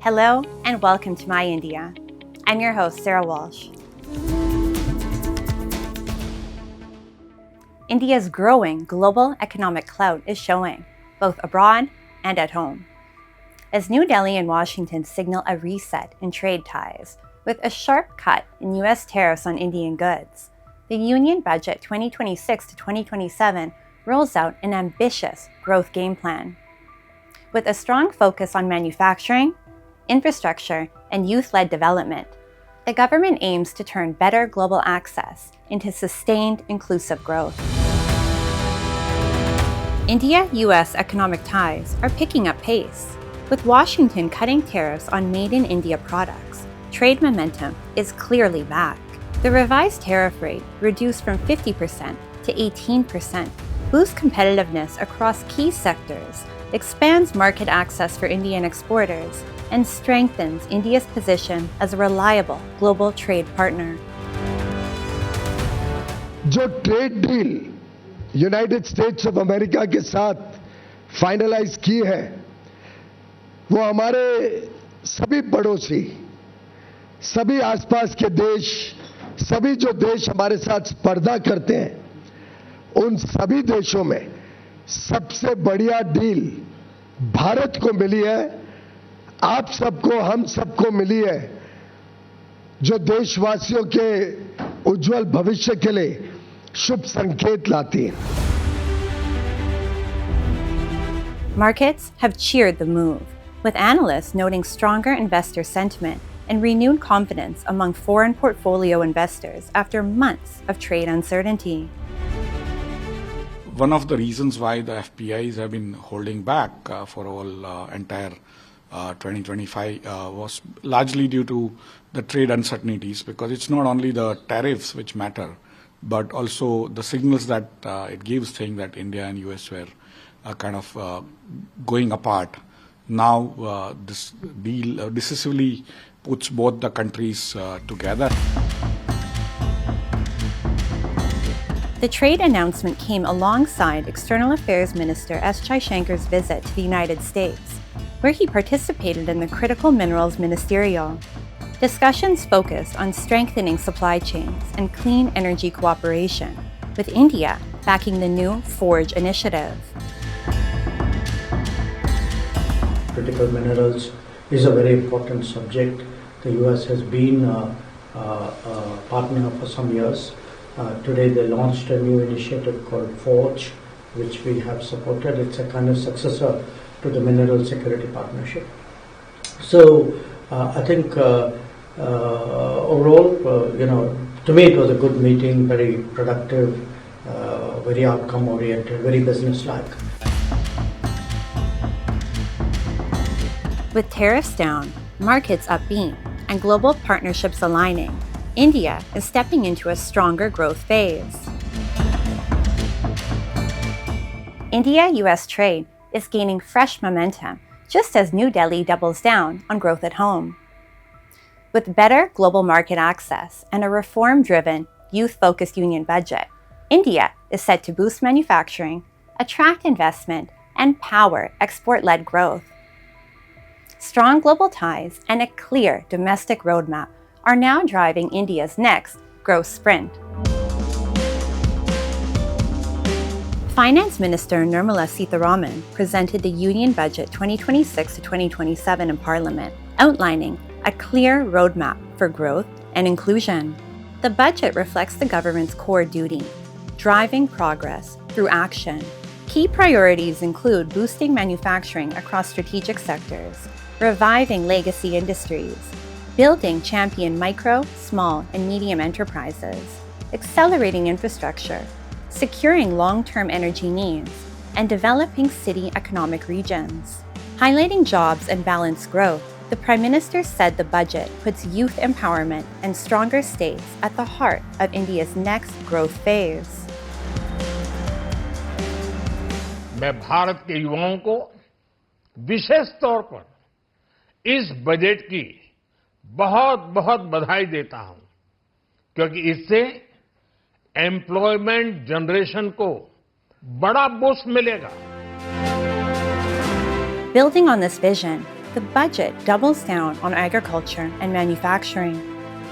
Hello and welcome to Myindia. I'm your host, Sarah Walsh. India's growing global economic clout is showing, both abroad and at home. As New Delhi and Washington signal a reset in trade ties, with a sharp cut in U.S. tariffs on Indian goods, the Union Budget 2026 to 2027 rolls out an ambitious growth game plan. With a strong focus on manufacturing, infrastructure, and youth-led development, the government aims to turn better global access into sustained inclusive growth. India-US economic ties are picking up pace. With Washington cutting tariffs on made-in-India products, trade momentum is clearly back. The revised tariff rate, reduced from 50% to 18%, boosts competitiveness across key sectors, expands market access for Indian exporters, and strengthens India's position as a reliable global trade partner. जो trade deal United states of America के साथ finalise की है, वो हमारे सभी पड़ोसी, सभी आसपास के देश, सभी जो देश हमारे साथ स्पर्धा करते हैं, उन सभी देशों में सबसे बढ़िया डील भारत को मिली है, आप सबको, हम सबको मिली है, जो देशवासियों के उज्जवल भविष्य के लिए शुभ संकेत लाती है. Markets have cheered the move, with analysts noting stronger investor sentiment and renewed confidence among foreign portfolio investors after months of trade uncertainty. One of the reasons why the FPIs have been holding back for all entire 2025 was largely due to the trade uncertainties, because it's not only the tariffs which matter, but also the signals that it gives, saying that India and US were kind of going apart. Now this deal decisively puts both the countries together. The trade announcement came alongside External Affairs Minister S. Jaishankar's visit to the United States, where he participated in the Critical Minerals Ministerial. Discussions focused on strengthening supply chains and clean energy cooperation, with India backing the new Forge initiative. Critical minerals is a very important subject. The US has been a partner for some years. Today they launched a new initiative called Forge, which we have supported. It's a kind of successor to the Mineral Security Partnership. So I think overall, to me it was a good meeting, very productive, very outcome oriented, very business-like. With tariffs down, markets upbeat, and global partnerships aligning, India is stepping into a stronger growth phase. India-US trade is gaining fresh momentum, just as New Delhi doubles down on growth at home. With better global market access and a reform-driven, youth-focused union budget, India is set to boost manufacturing, attract investment, and power export-led growth. Strong global ties and a clear domestic roadmap are now driving India's next growth sprint. Finance Minister Nirmala Sitharaman presented the Union Budget 2026 to 2027 in Parliament, outlining a clear roadmap for growth and inclusion. The budget reflects the government's core duty, driving progress through action. Key priorities include boosting manufacturing across strategic sectors, reviving legacy industries, building champion micro, small, and medium enterprises, accelerating infrastructure, securing long-term energy needs, and developing city economic regions. Highlighting jobs and balanced growth, the Prime Minister said the budget puts youth empowerment and stronger states at the heart of India's next growth phase. मैं भारत के युवाओं को विशेष तौर पर इस budget की बहुत बहुत बधाई देता हूं, क्योंकि इससे एम्प्लॉयमेंट जनरेशन को बड़ा बूस्ट मिलेगा। Building on this vision, the budget doubles down on agriculture and manufacturing.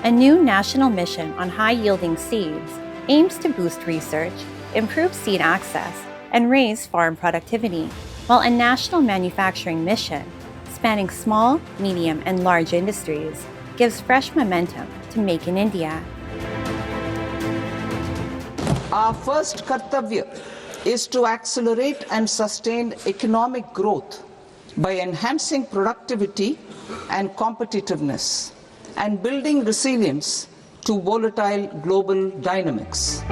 A new national mission on high-yielding seeds aims to boost research, improve seed access, and raise farm productivity, while a national manufacturing mission spanning small, medium, and large industries gives fresh momentum to Make in India. Our first kartavya is to accelerate and sustain economic growth by enhancing productivity and competitiveness and building resilience to volatile global dynamics.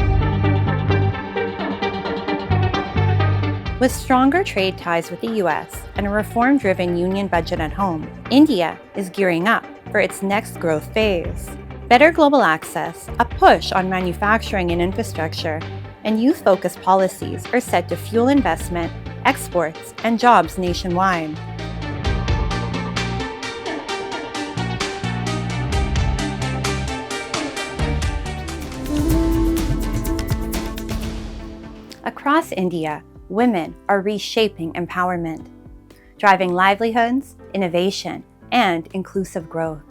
With stronger trade ties with the US and a reform-driven union budget at home, India is gearing up for its next growth phase. Better global access, a push on manufacturing and infrastructure, and youth-focused policies are set to fuel investment, exports, and jobs nationwide. Across India, women are reshaping empowerment, driving livelihoods, innovation, and inclusive growth.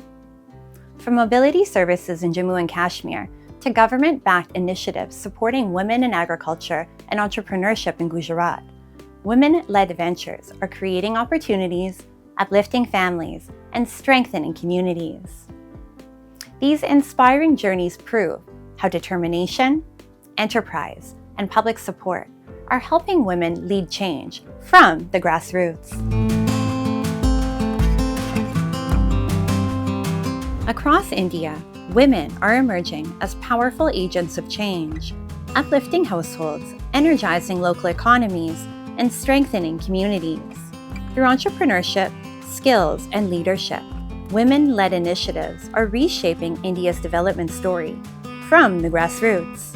From mobility services in Jammu and Kashmir to government-backed initiatives supporting women in agriculture and entrepreneurship in Gujarat, women-led ventures are creating opportunities, uplifting families, and strengthening communities. These inspiring journeys prove how determination, enterprise, and public support are helping women lead change from the grassroots. Across India, women are emerging as powerful agents of change, uplifting households, energizing local economies, and strengthening communities. Through entrepreneurship, skills, and leadership, women-led initiatives are reshaping India's development story from the grassroots.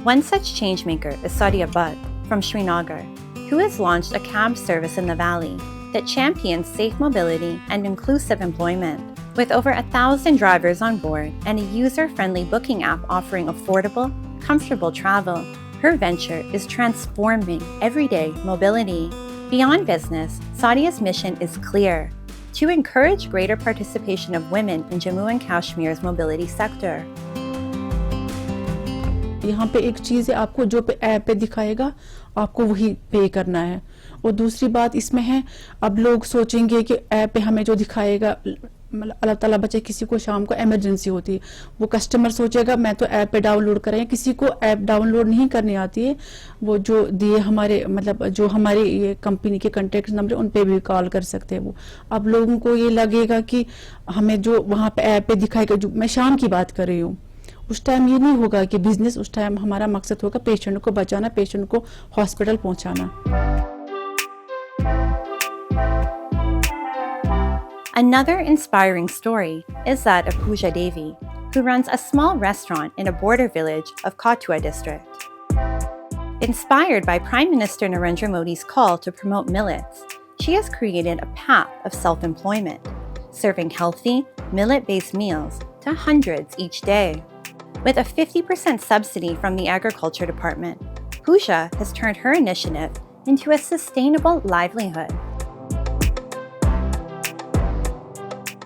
One such changemaker is Sadia Butt from Srinagar, who has launched a cab service in the valley that champions safe mobility and inclusive employment. With over 1,000 drivers on board and a user-friendly booking app offering affordable, comfortable travel, her venture is transforming everyday mobility. Beyond business, Sadia's mission is clear: to encourage greater participation of women in Jammu and Kashmir's mobility sector. यहाँ पे एक चीज़ है, आपको जो app पे दिखाएगा आपको वही पे करना है। और दूसरी बात इसमें है, अब लोग सोचेंगे कि ऐप पे हमें जो दिखाएगा, मतलब अल्लाह ताला बचे किसी को शाम को इमरजेंसी होती है, वो कस्टमर सोचेगा मैं तो ऐप पे डाउनलोड करें। किसी को ऐप डाउनलोड नहीं करनी आती है, वो जो दिए हमारे मतलब जो हमारे ये कंपनी के कॉन्टैक्ट नंबर उन पे भी कॉल कर सकते हैं। वो अब लोगों को ये लगेगा कि हमें जो वहाँ पे ऐप पे दिखाएगा, जो मैं शाम की बात कर रही हूँ, उस टाइम ये नहीं होगा कि बिजनेस, उस टाइम हमारा मकसद होगा पेशेंट को बचाना, पेशेंट को हॉस्पिटल पहुंचाना। Another inspiring story is that of Pooja Devi, who runs a small restaurant in a border village of Kathua district. Inspired by Prime Minister Narendra Modi's call to promote millets, she has created a path of self-employment, serving healthy, millet-based meals to hundreds each day. With a 50% subsidy from the Agriculture Department, Pooja has turned her initiative into a sustainable livelihood.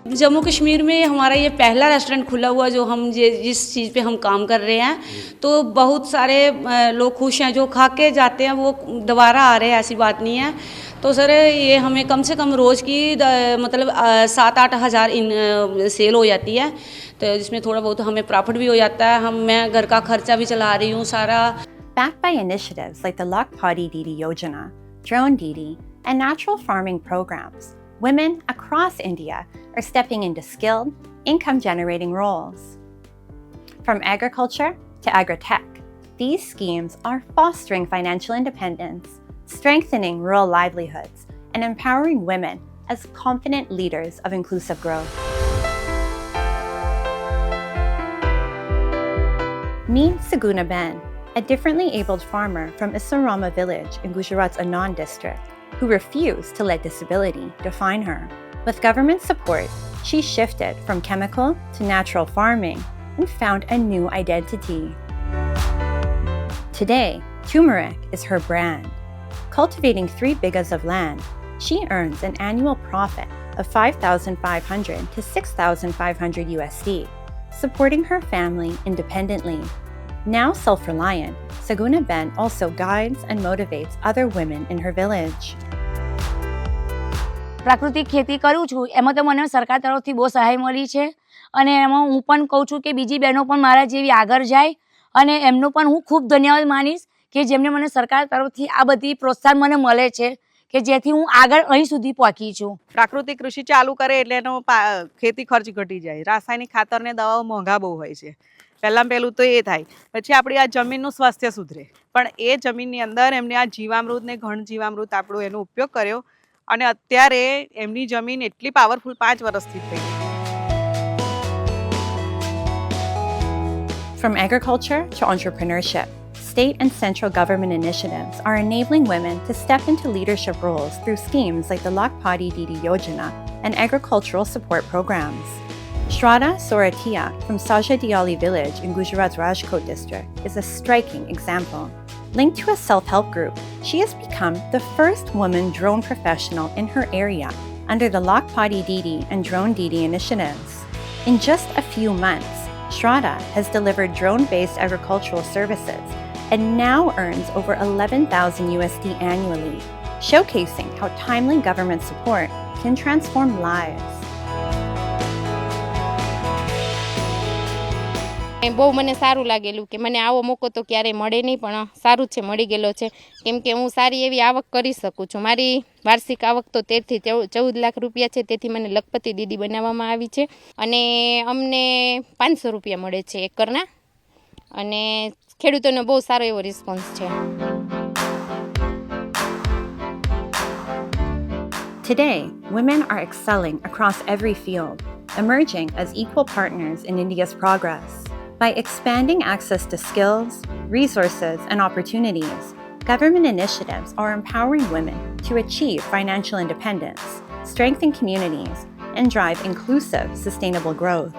Jammu Kashmir में हमारा ये पहला restaurant खुला हुआ जो हम जिस चीज़ पे हम काम कर रहे हैं, तो बहुत सारे लोग खुश हैं, जो खा के जाते हैं वो दोबारा आ रहे हैं, ऐसी बात नहीं है। तो सर ये हमें कम से कम रोज़ की मतलब 7-8 हज़ार सेल हो जाती है, तो जिसमें थोड़ा बहुत हमें प्रॉफिट भी हो जाता है। मैं घर का खर्चा भी चला रही हूँ सारा। Backed by initiatives like the Lakpati Didi Yojana, Drone Didi, and natural farming programs, women across India are stepping into skilled, income-generating roles. From agriculture to agri-tech, these schemes are fostering financial independence, strengthening rural livelihoods, and empowering women as confident leaders of inclusive growth. Meet Saguna Ben, a differently abled farmer from Isarama village in Gujarat's Anand district, who refused to let disability define her. With government support, she shifted from chemical to natural farming and found a new identity. Today, Turmeric is her brand. Cultivating 3 bighas of land, she earns an annual profit of $5,500 to $6,500 USD, supporting her family independently. Now self-reliant, Saguna Ben also guides and motivates other women in her village. પ્રાકૃતિક ખેતી કરું છું એમાં તો મને સરકાર તરફથી બહુ સહાય મળી છે અને એમાં હું પણ કહું છું કે બીજી બહેનો પણ મારા જેવી આગળ જાય અને એમનો પણ હું ખૂબ ધન્યવાદ માનીશ કે જેમને મને સરકાર તરફથી આ બધી પ્રોત્સાહન મને મળે છે કે જેથી હું આગળ અહીં સુધી પહોંચી છું. પ્રાકૃતિક કૃષિ ચાલુ કરે એટલે એનો ખેતી ખર્ચ ઘટી જાય. રાસાયણિક ખાતર ને દવાઓ મોંઘા બહુ હોય છે. પહેલું તો એ થાય, પછી આપણી આ જમીનનું સ્વાસ્થ્ય સુધરે. પણ એ જમીનની અંદર એમને આ જીવામૃત ને ઘન જીવામૃત આપણો એનો ઉપયોગ કર્યો અને અત્યારે એમની જમીન એટલી પાવરફુલ 5 વર્ષથી થઈ ગઈ. From agriculture to entrepreneurship, state and central government initiatives are enabling women to step into leadership roles through schemes like the Lakpati Didi Yojana and agricultural support programs. Shraddha Soratia from Saja Diali village in Gujarat's Rajkot district is a striking example. Linked to a self-help group, she has become the first woman drone professional in her area under the Lakpati Didi and Drone Didi initiatives. In just a few months, Shraddha has delivered drone-based agricultural services and now earns over 11,000 USD annually, showcasing how timely government support can transform lives. બહુ મને સારું લાગેલું કે મને આવો મોકો તો ક્યારેય મળે નહીં, પણ સારું છે મળી ગયેલો છે કેમ કે હું સારી એવી આવક કરી શકું છું. મારી વાર્ષિક આવક તો 13 થી 14 લાખ રૂપિયા છે, તેથી મને લખપતિ દીદી બનાવવામાં આવી છે અને અમને 500 રૂપિયા મળે છે એકરના અને ખેડૂતોનો બહુ સારો એવો રિસ્પોન્સ છે. Today, women are excelling across every field, emerging as equal partners in India's progress. By expanding access to skills, resources, and opportunities, government initiatives are empowering women to achieve financial independence, strengthen communities, and drive inclusive, sustainable growth.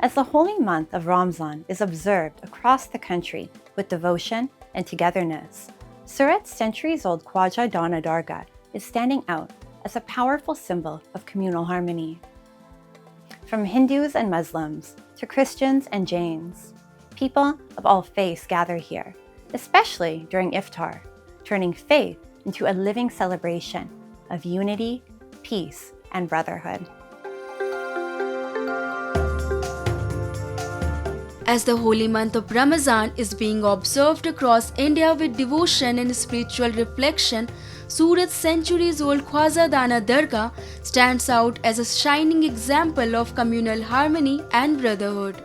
As the holy month of Ramzan is observed across the country with devotion and togetherness, Surat's centuries-old Khwaja Dana Dargah is standing out as a powerful symbol of communal harmony. From Hindus and Muslims to Christians and Jains, people of all faiths gather here, especially during Iftar, turning faith into a living celebration of unity, peace, and brotherhood. As the holy month of Ramzan is being observed across India with devotion and spiritual reflection, Surat's centuries-old Khwaja Dana Dargah stands out as a shining example of communal harmony and brotherhood.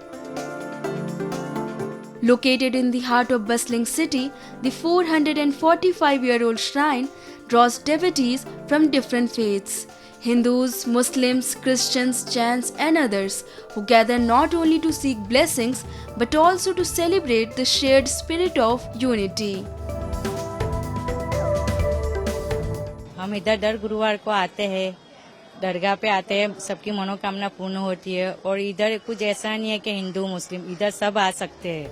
Located in the heart of bustling city, the 445-year-old shrine draws devotees from different faiths. Hindus, Muslims, Christians, Jains and others who gather not only to seek blessings but also to celebrate the shared spirit of unity. हम इधर दर गुरुवार को आते हैं, दरगाह पे आते हैं, सबकी मनोकामना पूर्ण होती है और इधर कुछ ऐसा नहीं है कि हिंदू मुस्लिम, इधर सब आ सकते हैं.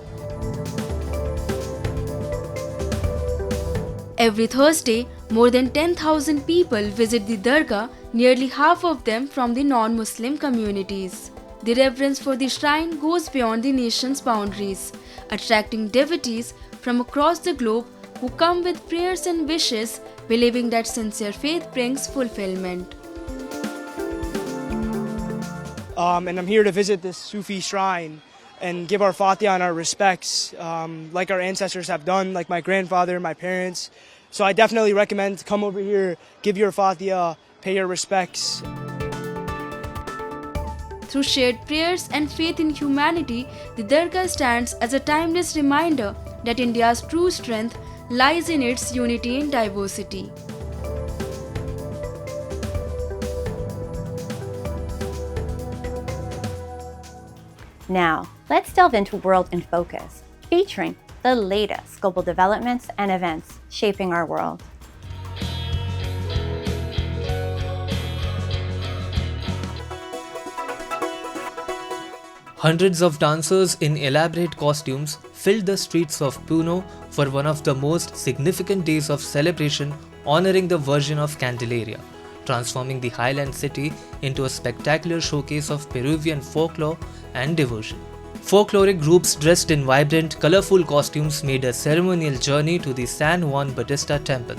Every Thursday, more than 10,000 people visit the Dargah, nearly half of them from the non-Muslim communities. The reverence for the shrine goes beyond the nation's boundaries, attracting devotees from across the globe who come with prayers and wishes, believing that sincere faith brings fulfillment. And I'm here to visit this Sufi shrine and give our Fatiha and our respects, like our ancestors have done, like my grandfather, my parents. So I definitely recommend to come over here, give your Fatiha, pay your respects. Through shared prayers and faith in humanity, the Dargah stands as a timeless reminder that India's true strength lies in its unity in diversity. Now, let's delve into World in Focus, featuring the latest global developments and events shaping our world. Hundreds of dancers in elaborate costumes filled the streets of Puno for one of the most significant days of celebration honoring the Virgin of Candelaria, transforming the highland city into a spectacular showcase of Peruvian folklore and devotion. Folkloric groups dressed in vibrant, colorful costumes made a ceremonial journey to the San Juan Bautista temple,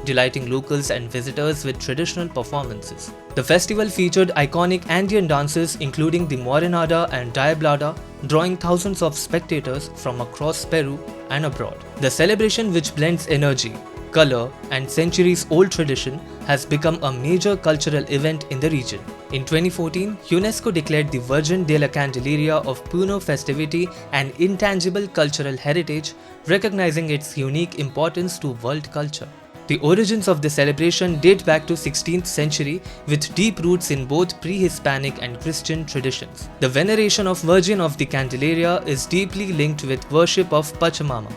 delighting locals and visitors with traditional performances. The festival featured iconic Andean dances including the Morenada and Diablada, drawing thousands of spectators from across Peru and abroad. The celebration, which blends energy, color and centuries-old tradition, has become a major cultural event in the region. In 2014, UNESCO declared the Virgin de la Candelaria of Puno festivity an intangible cultural heritage, recognizing its unique importance to world culture. The origins of the celebration date back to 16th century with deep roots in both pre-Hispanic and Christian traditions. The veneration of Virgin of the Candelaria is deeply linked with worship of Pachamama.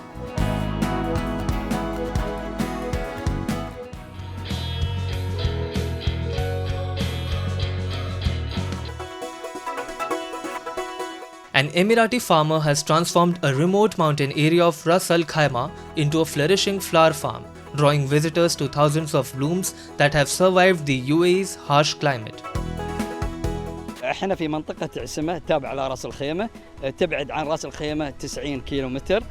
An Emirati farmer has transformed a remote mountain area of Ras Al Khaimah into a flourishing flower farm, drawing visitors to thousands of blooms that have survived the UAE's harsh climate. احنا في منطقة عسمة تابعة لراس الخيمة، تبعد عن راس الخيمة 90 كيلومتر،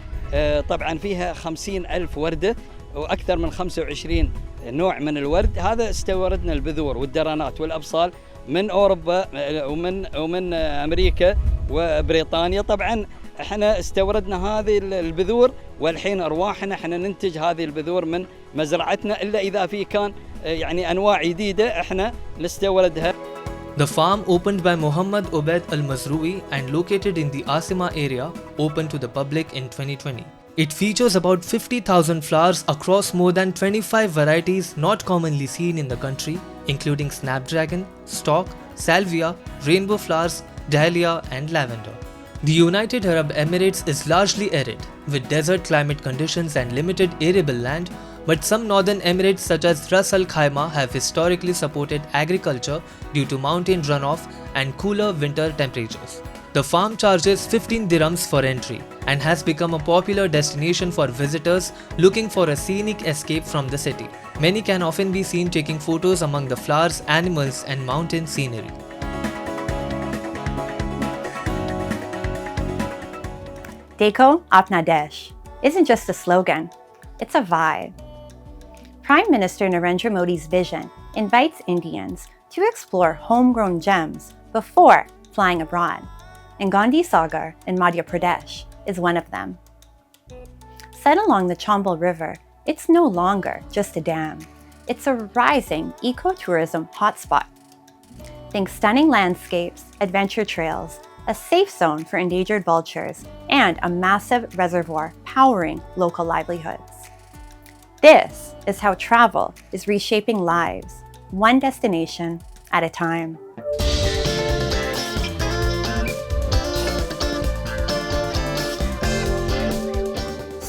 طبعا فيها 50,000 وردة وأكثر من 25 نوع من الورد. هذا استوردنا البذور والدرانات والأبصال من أوروبا ومن أمريكا وبريطانيا. طبعا احنا استوردنا هذه البذور والحين أرواحنا احنا ننتج هذه البذور من مزرعتنا، إلا إذا في كان يعني أنواع جديدة احنا نستوردها. The farm, opened by Muhammad Obaid Al-Mazrui and located in the Asima area, opened to the public in 2020. It features about 50,000 flowers across more than 25 varieties not commonly seen in the country, including snapdragon, stalk, salvia, rainbow flowers, dahlia and lavender. The United Arab Emirates is largely arid, with desert climate conditions and limited arable land, but some northern emirates such as Ras Al Khaimah have historically supported agriculture due to mountain runoff and cooler winter temperatures. The farm charges 15 dirhams for entry and has become a popular destination for visitors looking for a scenic escape from the city. Many can often be seen taking photos among the flowers, animals and mountain scenery. Dekho Apna Desh isn't just a slogan, it's a vibe. Prime Minister Narendra Modi's vision invites Indians to explore homegrown gems before flying abroad, and Gandhi Sagar in Madhya Pradesh is one of them. Set along the Chambal River, it's no longer just a dam. It's a rising ecotourism hotspot. Think stunning landscapes, adventure trails, a safe zone for endangered vultures, and a massive reservoir powering local livelihoods. This is how travel is reshaping lives, one destination at a time.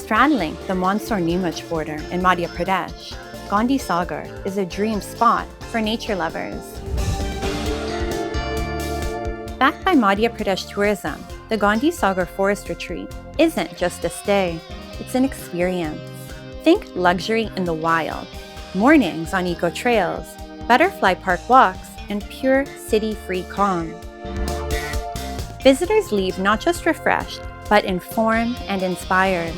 Straddling the Mandsaur-Neemuch border in Madhya Pradesh, Gandhi Sagar is a dream spot for nature lovers. Backed by Madhya Pradesh Tourism, the Gandhi Sagar Forest Retreat isn't just a stay, it's an experience. Think luxury in the wild, mornings on eco trails, butterfly park walks, and pure city-free calm. Visitors leave not just refreshed, but informed and inspired.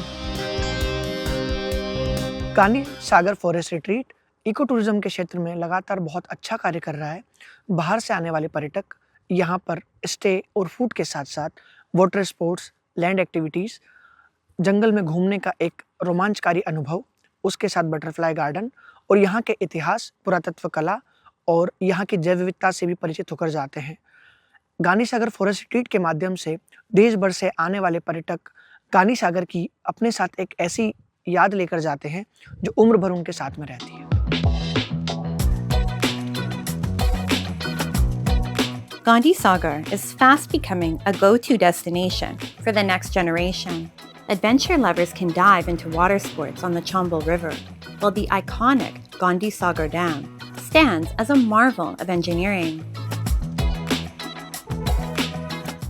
Gandhi Sagar forest retreat eco tourism के क्षेत्र में लगातार बहुत अच्छा कार्य कर रहा है। बाहर से आने वाले पर्यटक यहाँ पर स्टे और फूड के साथ साथ वाटर स्पोर्ट्स, लैंड एक्टिविटीज़, जंगल में घूमने का एक रोमांचकारी अनुभव, उसके साथ बटरफ्लाई गार्डन और यहाँ के इतिहास, पुरातत्व कला और यहाँ की जैव विविधता से भी परिचित होकर जाते हैं। गांधी सागर फॉरेस्ट रिट्रीट के माध्यम से देश भर से आने वाले पर्यटक गांधी सागर की अपने साथ एक ऐसी याद लेकर जाते हैं जो उम्र भर उनके साथ में रहती है। Gandhi Sagar is fast becoming a go-to destination for the next generation. Adventure lovers can dive into water sports on the Chambal River, while the iconic Gandhi Sagar Dam stands as a marvel of engineering.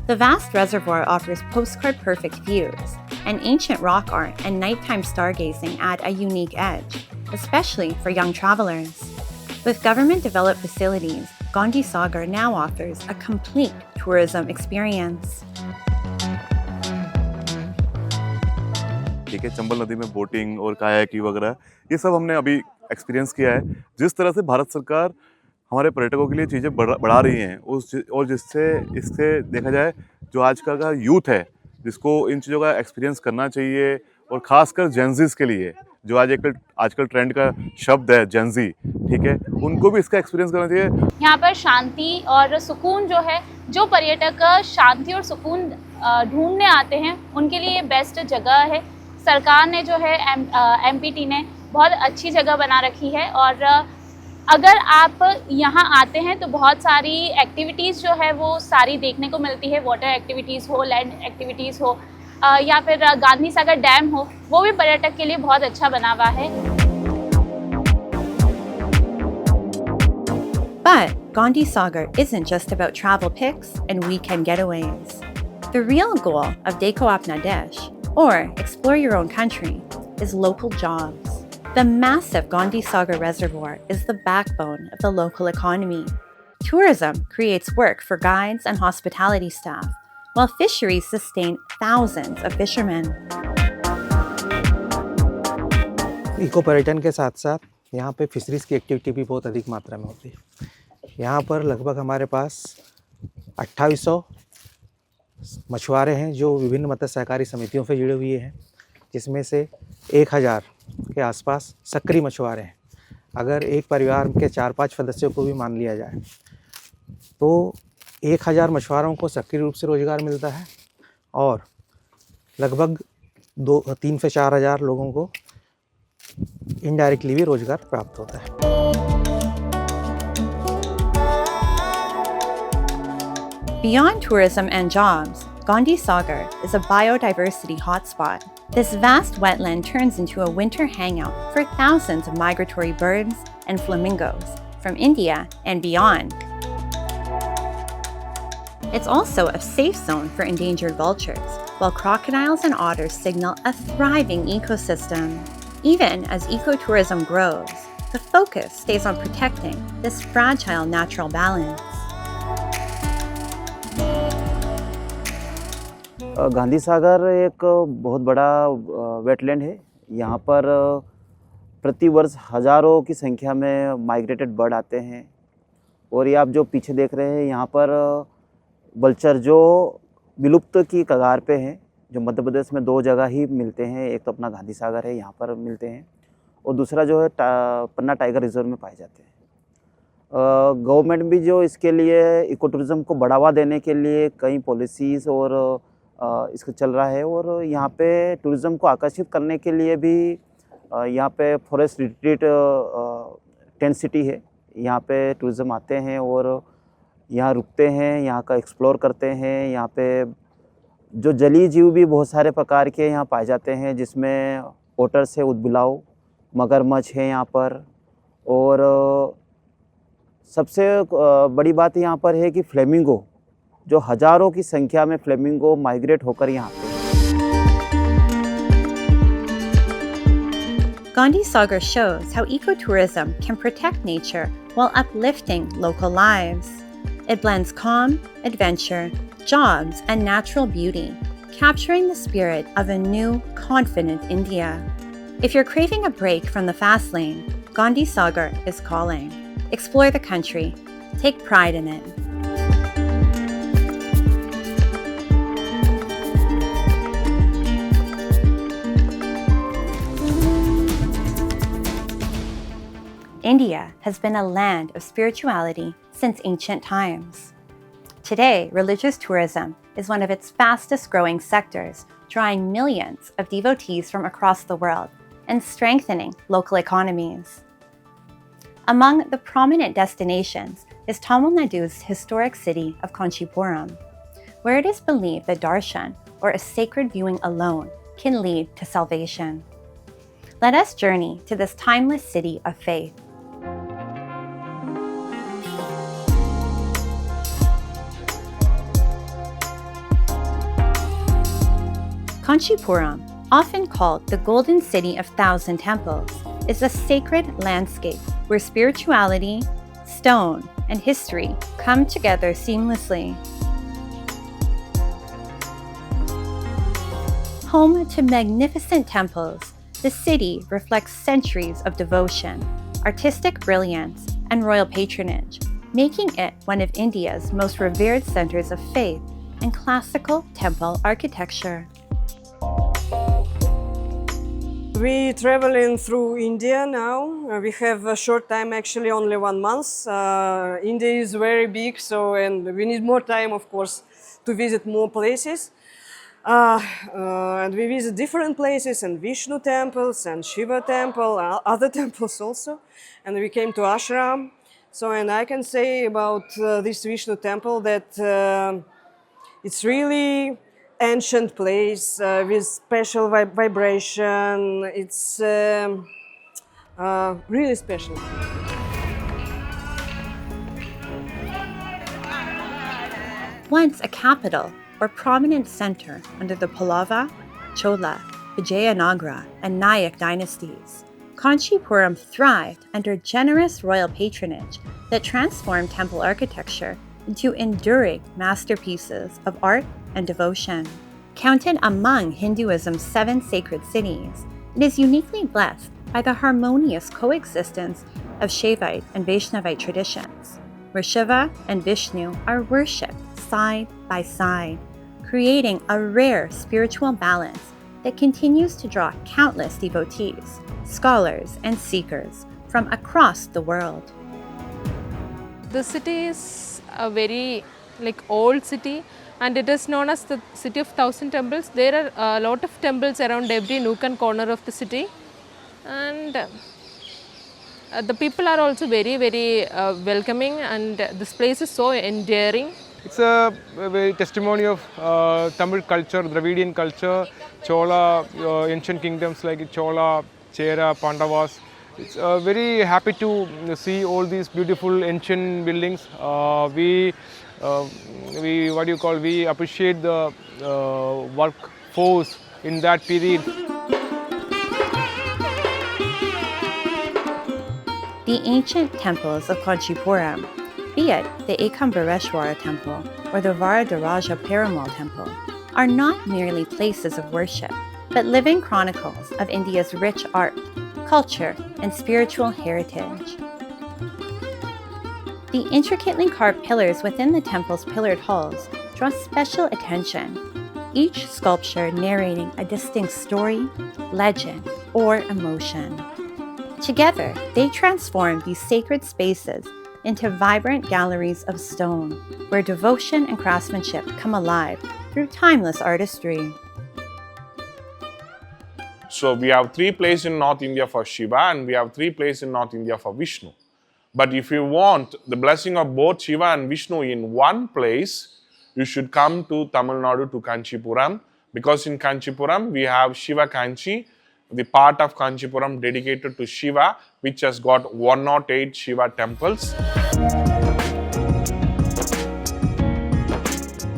The vast reservoir offers postcard-perfect views, and ancient rock art and nighttime stargazing add a unique edge, especially for young travelers. With government-developed facilities, Gandhi Sagar now offers a complete tourism experience. ठीक है, चंबल नदी में boating और kayaking वगैरह ये सब हमने अभी एक्सपीरियंस किया है। जिस तरह से भारत सरकार हमारे पर्यटकों के लिए चीज़ें बढ़ा रही हैं और जिससे इससे देखा जाए जो आजकल का यूथ है जिसको इन चीज़ों का एक्सपीरियंस करना चाहिए और ख़ासकर जेंजीज के लिए जो आजकल ट्रेंड का शब्द है जेंजी, ठीक है, उनको भी इसका एक्सपीरियंस करना चाहिए। यहाँ पर शांति और सुकून जो है, जो पर्यटक शांति और सुकून ढूंढने आते हैं उनके लिए बेस्ट जगह है। सरकार ने जो है एमपीटी ने बहुत अच्छी जगह बना रखी है और अगर आप यहाँ आते हैं तो बहुत सारी एक्टिविटीज़ जो है वो सारी देखने को मिलती है। वाटर एक्टिविटीज़ हो, लैंड एक्टिविटीज़ हो या फिर गांधी सागर डैम हो, वो भी पर्यटक के लिए बहुत अच्छा बना हुआ है। But Gandhi Sagar isn't just about travel pics and weekend getaways. The real goal of Dekho Apna Desh, or Explore Your Own Country, is local jobs. The massive Gandhi Sagar Reservoir is the backbone of the local economy. Tourism creates work for guides and hospitality staff, while fisheries sustain thousands of fishermen. Eco पर्यटन के साथ साथ यहाँ पे fisheries की activity भी बहुत अधिक मात्रा में होती है। यहाँ पर लगभग हमारे पास 2800 मछुआरे हैं जो विभिन्न मत्स्य सहकारी समितियों से जुड़े हुए हैं, जिसमें से 1000 के आसपास सक्रिय मछुआरे हैं। अगर एक परिवार के 4-5 सदस्यों को भी मान लिया जाए तो 1000 मछुआरों को सक्रिय रूप से रोजगार मिलता है और लगभग 3 से 4 हज़ार लोगों को इनडायरेक्टली भी रोजगार प्राप्त होता है। Beyond tourism and jobs, Gandhi Sagar is a biodiversity hotspot. This vast wetland turns into a winter hangout for thousands of migratory birds and flamingos from India and beyond. It's also a safe zone for endangered vultures, while crocodiles and otters signal a thriving ecosystem. Even as ecotourism grows, the focus stays on protecting this fragile natural balance. Gandhi Sagar एक बहुत बड़ा wetland है। यहाँ पर प्रतिवर्ष हज़ारों की संख्या में माइग्रेटेड बर्ड आते हैं और ये आप जो पीछे देख रहे हैं यहाँ पर वल्चर जो विलुप्त की कगार पे हैं, जो मध्य प्रदेश में 2 जगह ही मिलते हैं। एक तो अपना गांधी सागर है, यहाँ पर मिलते हैं, और दूसरा जो है पन्ना टाइगर रिजर्व में पाए जाते हैं। गवर्नमेंट भी जो इसके लिए इको टूरिज़्म को बढ़ावा देने के लिए कई पॉलिसीज़ और इसका चल रहा है और यहाँ पे टूरिज़्म को आकर्षित करने के लिए भी यहाँ पे फॉरेस्ट रिट्रीट टेंट सिटी है। यहाँ पे टूरिज़्म आते हैं और यहाँ रुकते हैं, यहाँ का एक्सप्लोर करते हैं। यहाँ पे जो जलीय जीव भी बहुत सारे प्रकार के यहाँ पाए जाते हैं, जिसमें ओटर्स है, उदबिलाव, मगरमच्छ है यहाँ पर। और सबसे बड़ी बात यहाँ पर है कि फ्लेमिंगो, जो हज़ारों की संख्या में फ्लेमिंगो माइग्रेट होकर यहाँ पे। Gandhi Sagar shows how ecotourism can protect nature while uplifting local lives. It blends calm, adventure, jobs, and natural beauty, capturing the spirit of a new, confident India. If you're craving a break from the fast lane, Gandhi Sagar is calling. Explore the country. Take pride in it. India has been a land of spirituality since ancient times. Today, religious tourism is one of its fastest growing sectors, drawing millions of devotees from across the world and strengthening local economies. Among the prominent destinations is Tamil Nadu's historic city of Kanchipuram, where it is believed that darshan, or a sacred viewing alone, can lead to salvation. Let us journey to this timeless city of faith. Kanchipuram, often called the Golden City of Thousand Temples, is a sacred landscape where spirituality, stone, and history come together seamlessly. Home to magnificent temples, the city reflects centuries of devotion, artistic brilliance, and royal patronage, making it one of India's most revered centers of faith and classical temple architecture. We traveling through India now. We have a short time, actually only 1 month. India is very big, and we need more time, of course, to visit more places. And we visit different places, and Vishnu temples and Shiva temple, other temples also. And we came to ashram. And I can say about this Vishnu temple that it's really ancient place with special vibration. It's really special. Once a capital or prominent center under the Pallava, Chola, Vijayanagara, and Nayak dynasties, Kanchipuram thrived under generous royal patronage that transformed temple architecture into enduring masterpieces of art and devotion. Counted among Hinduism's 7 sacred cities, it is uniquely blessed by the harmonious coexistence of Shaivite and Vaishnavite traditions, where Shiva and Vishnu are worshipped side by side, creating a rare spiritual balance that continues to draw countless devotees, scholars, and seekers from across the world. The city is a very old city, and it is known as the city of 1,000 temples. There are a lot of temples around every nook and corner of the city, and the people are also very welcoming, and this place is so endearing. It's a very testimony of Tamil culture, Dravidian culture, Chola, ancient kingdoms like Chola, Chera, Pandavas. It's very happy to see all these beautiful ancient buildings. We appreciate the workforce in that period. The ancient temples of Kanchipuram, be it the Ekambareshwara temple or the Varadaraja Perumal temple, are not merely places of worship, but living chronicles of India's rich art, culture, and spiritual heritage. The intricately carved pillars within the temple's pillared halls draw special attention, each sculpture narrating a distinct story, legend, or emotion. Together, they transform these sacred spaces into vibrant galleries of stone, where devotion and craftsmanship come alive through timeless artistry. So we have 3 places in North India for Shiva, and we have 3 places in North India for Vishnu. But if you want the blessing of both Shiva and Vishnu in one place, you should come to Tamil Nadu to Kanchipuram, because in Kanchipuram we have Shiva Kanchi, the part of Kanchipuram dedicated to Shiva, which has got 108 Shiva temples.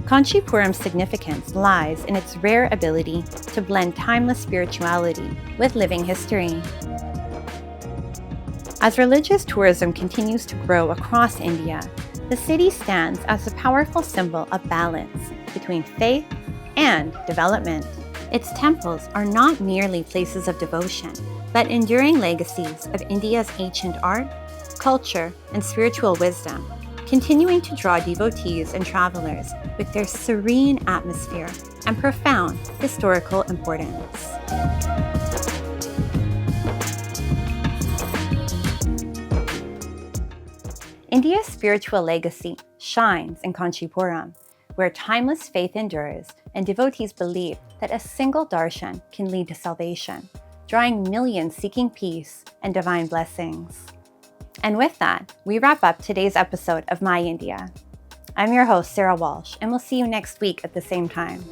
Kanchipuram's significance lies in its rare ability to blend timeless spirituality with living history. As religious tourism continues to grow across India, the city stands as a powerful symbol of balance between faith and development. Its temples are not merely places of devotion, but enduring legacies of India's ancient art, culture, and spiritual wisdom, continuing to draw devotees and travelers with their serene atmosphere and profound historical importance. India's spiritual legacy shines in Kanchipuram, where timeless faith endures and devotees believe that a single darshan can lead to salvation, drawing millions seeking peace and divine blessings. And with that, we wrap up today's episode of Myindia. I'm your host, Sarah Walsh, and we'll see you next week at the same time.